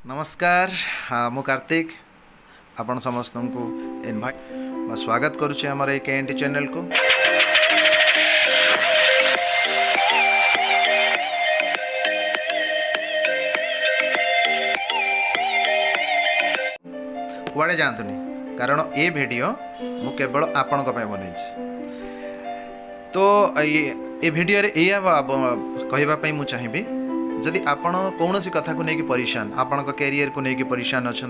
नमस्कार। हाँ मु कार्तिक आपण समस्त को इनवाइट स्वागत करुचे आमर एक एन टी चैनल को। कुआड़े जातुनि कारण ये वीडियो मु केवल आपण बनई। तो ये वीडियो रे कहवाई मुझे चाहिए जदि आपण कौन सी कथा को लेकिन परेशान, आपण कैरियर को लेकिन परेशान अच्छा,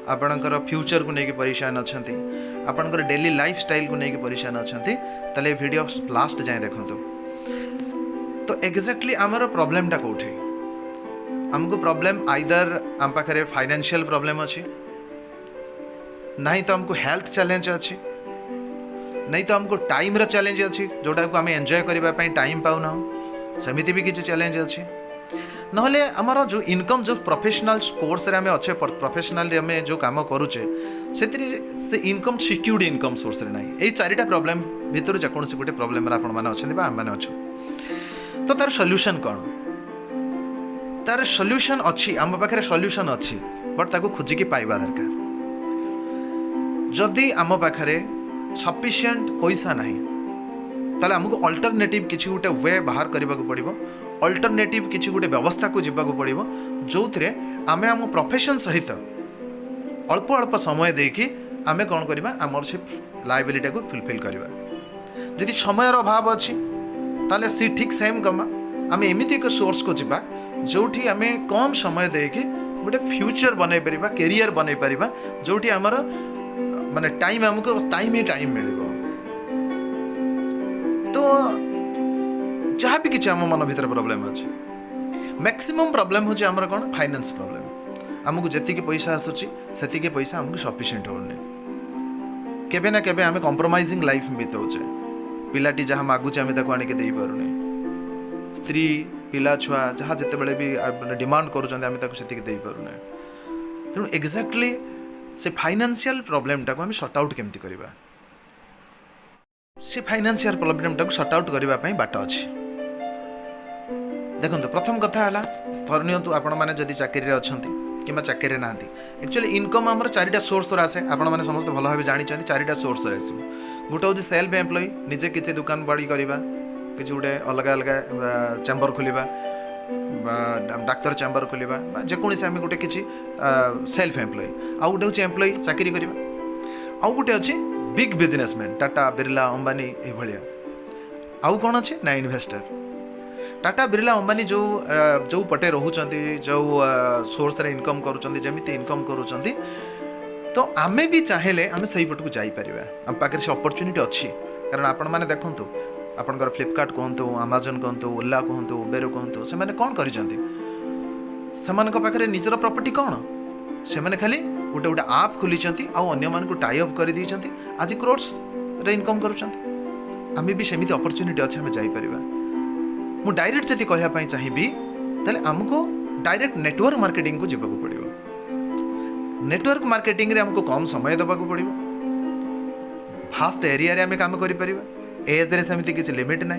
आपणकर फ्यूचर को लेकिन परेशान अच्छा, आपणकर डेली लाइफ स्टाइल को लेकिन परेशान अच्छा, ताले वीडियो लास्ट जाए देखो। तो एग्जैक्टली आमर प्रॉब्लम टा कौटी आमको प्रॉब्लम आइदर आम पाखे फाइनेंशियल प्रॉब्लम अच्छी, नहीं तो हमको हेल्थ चैलेंज अच्छी, नहीं तो हमको टाइम रो चैलेंज अच्छी जोटा को आम एंजॉय करने टाइम पाऊना, सेमिति भी किसी चैलेंज अच्छी। नहले आमर जो इनकम जो प्रोफेशनल कोर्स रे आमे अच्छे प्रोफेशनल रे आमे जो काम करूचे से इनकम सिक्योर्ड इनकम सोर्स रे नहीं। यही चारिटा प्रॉब्लम भितर जेकोसी गोटे प्रॉब्लम आपण मैंने अच्छा आम मैंने अच्छु। तो तार सॉल्यूशन कौन? तार सॉल्यूशन अच्छी, आम पाखे सॉल्यूशन अच्छी, बट ताको खोजिकी पाइबा दरकार। जदि आम पाखे सफिशिएंट पैसा नहीं ताले हमको अल्टरनेटिव किसी गोटे वे बाहर करने को पड़ो, अल्टरनेटिव किसी गोटे व्यवस्था को जीवा पड़ो जो थे आम आम प्रोफेशन सहित अल्प अल्प समय देकी आम कौन करवा आमर से लायबिलिटी को फुलफिल करवा। जदि समय अभाव अच्छी ताले सी ठीक सेम कमा आम एमती एक सोर्स को जीवा जो आम कम समय देकी गोटे फ्यूचर बनई पार, कैरियर बनई पार, जो आमर माने टाइम हमको टाइम ही टाइम मिल। तो जहाँ भी किसी आम मन भर प्रोब्लेम अच्छे, मैक्सिमम प्रोब्लेम हूँ आमर कौन फाइनेंस प्रोब्लेम। आमको जी पैसा आसूची से पैसा आमको सफिशिएंट होनी, केबे ना केबे आम कंप्रोमाइजिंग लाइफ बीतौचे। पिलाटी जहाँ मागुचे आम ताको आनिके देई पारुने, स्त्री पिला छुआ जहाँ जिते बड़े भी डिमांड करूँ आम ताको सेतिके देई पारुने। तेणु एक्जाक्टली से फाइनेंशियल प्रोब्लेम टाको आम सॉर्ट आउट केमती करबा, से फाइनेंशियल प्रोब्लेम टाको सॉर्ट आउट करबा बाट अच्छी। देखो प्रथम कथा है धरनी आपण मैंने जदि चाकरी अच्छा कि चाकरी ना, एक्चुअली इनकम आम चारिटा सोर्स आसे। आपण मैंने समस्त भल भाव जानते चारिटा सोर्स आस। गोटे हूँ सेल्फ एम्प्लॉय, निजे किसी दुकान बाड़ी करवा, किसी गोटे अलग अलग चैम्बर खोलिबा, डाक्तर चैम्बर खोलिबा, जेकोसी आम गोटे किसी सेल्फ एम्प्लॉय। आउ गोटे हूँ एम्प्लॉय चाकरी करवा, आउ गोटे अच्छी बिग बिजनेसमैन टाटा बिरला अंबानी ये। आउ कौन अच्छे ना इन्वेस्टर। टाटा बिरला अंबानी जो जो पटे रोचंती, जो सोर्स रे इनकम करूचंती, जमिति इनकम करूचंती, तो आमे भी चाहेले आमे सही पट को जाई परिबा। हम पाखे से अपॉर्चुनिटी अच्छी, कारण आपण माने देखंतु आपनकर फ्लिपकार्ट कहंतु, अमेजन कहंतु, ओला कहंतु, उबेर कहंतु, से माने कोन करिसंती, सेमानक पाखे निजर प्रॉपर्टी कोन, से माने खाली गोटे गोटे आप खोली आउ अन्य मान को टाई अप कर दी आज क्रोर्स रे इनकम करुँच। आम भी सेमती अपॉर्चुनिटी अच्छे आम जापर। मु डायरेक्ट जब कहवाई चाहिए ताले आमको डायरेक्ट नेटवर्क मार्केटिंग को जीवा पड़ो। नेटवर्क मार्केटिंग रे हमको कम समय देवाक पड़ो, फास्ट एरिया रे आम काम कर, एज रे सेमती किसी लिमिट ना,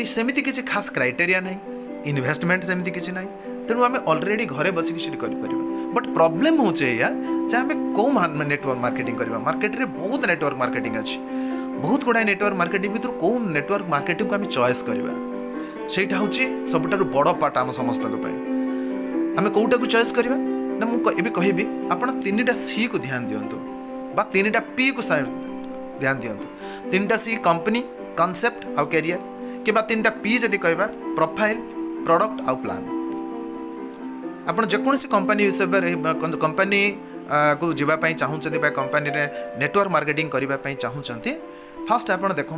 सेमती किसी खास क्राइटेरिया ना, इन्वेस्टमेंट सेमती किसी ना। तेणु आम ऑलरेडी घरे बसिक कर। बट प्रॉब्लम हूँ या आम कौ नेटवर्क मार्केटिंग करवा। मार्केट रे बहुत नेटवर्क मार्केटिंग अच्छी, बहुत गुड़ाए नेटवर्क मार्केटिंग भर कौ नेटवर्क मार्केटिंग को आम चॉइस करवा, सेटा हूँ सबुठारु बड़ पार्ट आम समस्त आम कौटा को चॉइस करवा ना। मुझे कहबी आप तीन सी को ध्यान दिंतु बा तीन पी को ध्यान दिंतु। तीन सी कंपनी, कॉन्सेप्ट आउ कैरियर, कि तीन पी जदि कहवा प्रोफाइल, प्रोडक्ट आउ प्लान। आप जेकोसी कंपनी हिसाब से कंपनी को जीवाई चाहूँगी, कंपनी रे नेटवर्क मार्केटिंग करने चाहूँगी, फास्ट आप देखु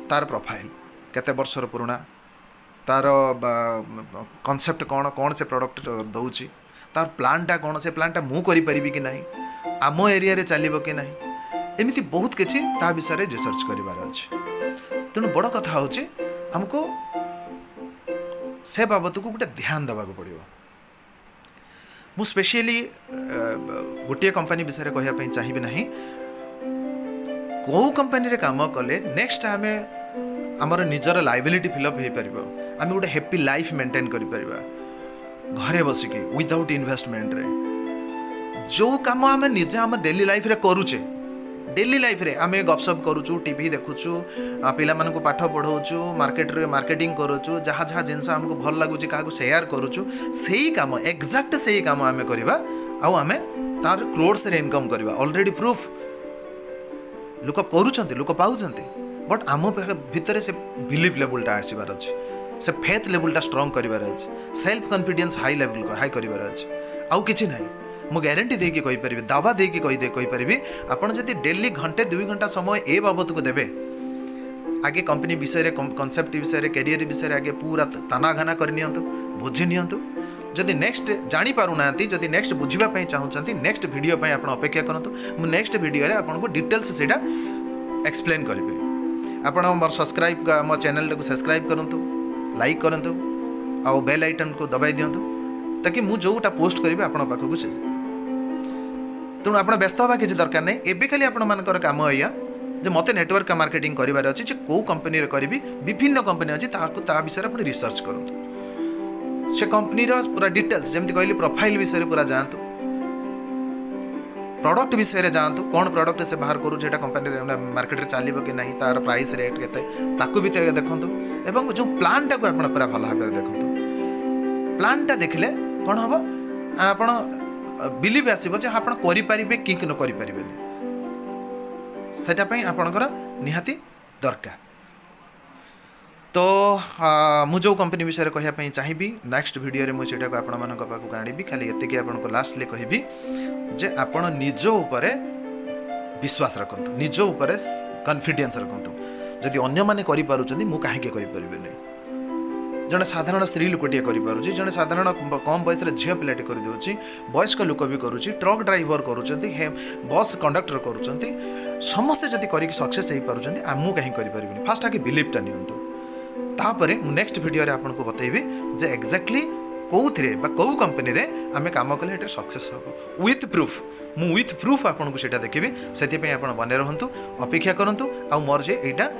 तार प्रोफाइल केते वर्षर पुराना, तार कॉन्सेप्ट कौन, कौन से प्रोडक्ट दौची, तार प्लानटा कौन, से प्लानटा मु करि परिबी कि नहीं, आम एरिया रे चलिबो कि नहीं, एमती बहुत किसी ता विषय रे रिसर्च करिवार अछि। तेणु बड़ कथा होछि हमको से बाबत को गोटे ध्यान देवाक पड़ो। मु स्पेशली गोटे कंपनी विषय कहवाई चाहिए ना, कौ कंपनी रे काम कले नेक्स्ट आम आमर निजर लाइबिलिटी फिलअप हो पार, आम गोटे हैप्पी लाइफ मेंटेन कर पारिबा। घरे बसिकी विदाउट इन्वेस्टमेंट रे जो काम आम निजे आम डेली लाइफ रे करूचे डेली लाइफ रे आम गपसप करूचु टीवी देखुचु पिला मानकु पाठ पढ़ाऊचु मार्केट रे मार्केटिंग करूचु जहाँ जहाँ जिनस आमको भल लगुच क्या शेयर करूचु सही काम एक्जाक्ट सही काम आम करवा आउ आम तार क्रोड्स रे इनकम करवा ऑलरेडी प्रूफ लोक करूछंती लोक पाउछंती बट आम भितर से बिलीफ लेवलटा आसबार अच्छे से फेथ लेवलटा स्ट्रंग करिवार अच्छे self confidence high level high करिवार अच्छे आउ किछि नाही मु ग्यारंटी देकी कहि परिबे दावा देकी कहि परिबे आपण जदि डेली घंटे 2 घंटा समय ए बाबत को देबे आगे कंपनी विषय रे कांसेप्ट विषय रे कैरियर विषय रे आगे पूरा ताना घाना कर नियंतु बुझि नियंतु जदि नेक्स्ट जानी पारु नांती जदि नेक्स्ट बुझिबा पई चाहुचंती नेक्स्ट वीडियो पई आपण अपेक्षा करंतु मु नेक्स्ट वीडियो रे आपण को डिटेल्स सेटा एक्सप्लेन करबे आपण मोर सब्सक्राइब मोर चैनल को सब्सक्राइब करंतु लाइक करंतु आ बेल आइकन को दबाई दियंतु ताकि मु जोटा पोस्ट करिबे आपण पाखकु तेणु आप व्यस्त हवा किसी दरकार नहीं एबे खाली आपण मानकर काम या जे मते नेटवर्क मार्केटिंग करिवार अछि जे को कंपनी रे करिवि विभिन्न कंपनी अछि ता विषय आपण रिसर्च करंतु से कंपनी रो पूरा डिटेल्स जेमति कहली प्रोफाइल विषय पूरा जानतु प्रोडक्ट विषय रे जानतु कौन प्रोडक्ट से बाहर करू जेटा कंपनी मार्केट रे चलिबो कि नहीं तार प्राइस रेट केते ताकू भी देखंतु एवं जो प्लान टा को आपण पूरा भल भाबे देखंतु प्लान टा देखले कोन हबो आपण बिलीव आसब जे आपण करें कि न करें सेटा पई आपणकर निहाती दरकार तो मु जो कंपनी विषय कहवाई चाहिए नेक्स्ट वीडियो रे मुझे आपण मान पाक आनी खाली एतिक आपको लास्टली कहबी जे आपण निज उपरे विश्वास रखंतु निज उपरे कॉन्फिडेंस रखंतु जदि अन्य माने करि पारुचंदी मु काहे के करि परिबेनी जड़े साधारण स्त्री लोकटे करें जड़े साधारण कम बयस झील पिलाटे कर दूसरी वयस्क लोक भी करुच्ची ट्रक ड्राइवर करुँच बस कंडक्टर करुँच समस्ते जदि कर सक्सेस हो पार्टी आमु कहीं करें फास्ट आगे बिलीवटा नियंतु तापर नेक्स्ट वीडियो रे आपको बतैबी जे एक्जाक्टली कौथिरे कौ कंपनी रे आमे काम कले एटा सक्सेस हो विथ प्रूफ मु विथ प्रूफ आपको सेटा देखिबी से बने रहंतु अपेक्षा करंतु आ मोर जे एटा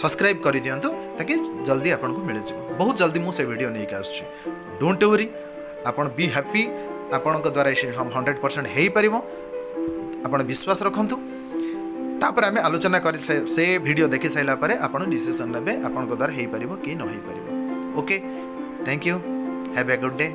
सब्सक्राइब कर दियंतु ताकि जल्दी आपको मिल जाए बहुत जल्दी मुझे वीडियो नहीं आसुच्छी डोंट वरी आपन बी हैप्पी आपण द्वारा 100% हो पार आप विश्वास रखंतु तापर आम आलोचना कर से वीडियो देखि साइला परे आपण डिसीजन नेबे आपण द्वारा हो पार कि न हो पार okay thank you have a good day.